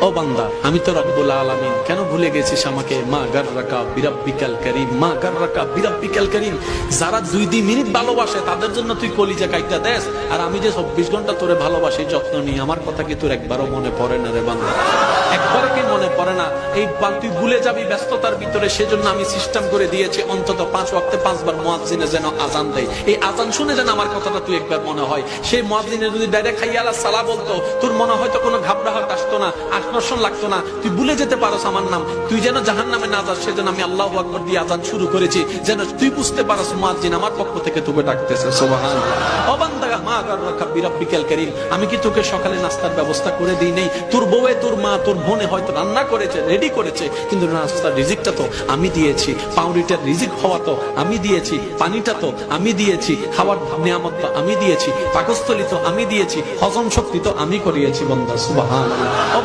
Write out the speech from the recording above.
ও বান্দা, আমি তো রব্বুল আলামিন, কেন ভুলে গেছিস আমাকে? মা গাররাকা বিরাব্বিকাল কারীম, মা গাররাকা বিরাব্বিকাল কারীম। যারা 2 মিনিট ভালোবাসে তাদের জন্য তুই কলিজা কাইটা দেস, আর আমি যে 24 ঘন্টা তোরে ভালোবাসি, যত্ন নিই, আমার কথা কি তোর একবারও মনে পড়ে না রে বান্দা? একবারও কি মনে পড়ে না? এই তুই ভুলে যাবি ব্যস্ততার ভিতরে, সেজন্য আমি সিস্টেম করে দিয়েছি অন্তত 5 ওয়াক্তে 5 বার মুয়াজ্জিনে যেন আজান দেয়। এই আজান শুনে যেন আমার কথাটা তুই একবার মনে হয়। সেই মুয়াজ্জিনে যদি ডাইরেক্ট হাইয়া আলাস সালাহ বলতো, তোর মনে হয়তো কোনো ঘাবড়াহট আসতো না, আকর্ষণ লাগতো না, তুই ভুলে যেতে পারোস আমার নাম। তুই যেন জাহান্নামে না যাস, সেজন্য আমি আল্লাহু আকবার দিয়ে আজান শুরু করেছি, যেন তুই বুঝতে পারোস মুয়াজ্জিন আমার পক্ষ থেকে তোকে ডাকতেছে। সুবহানাল্লাহ। ও বান্দা, মা গাররাকা বিরাব্বিকাল কারীম, আমি কি তোকে সকালে নাস্তার ব্যবস্থা করে দিই নেই? তোর বউয়ে, তোর মা, তোর বোনে হয়তো রান্না করেছে, রেডি করেছে, কিন্তু নাস্তার রিজিকটা তো আমি দিয়েছি, পাউরুটির রিজিক হওয়া তো আমি দিয়েছি, পানিটা তো আমি দিয়েছি, খাওয়ার নিয়ামত তো আমি দিয়েছি, পাকস্থলী তো আমি দিয়েছি, হজম শক্তি তো আমি করিয়েছি। বান্দা, সুবহানাল্লাহ।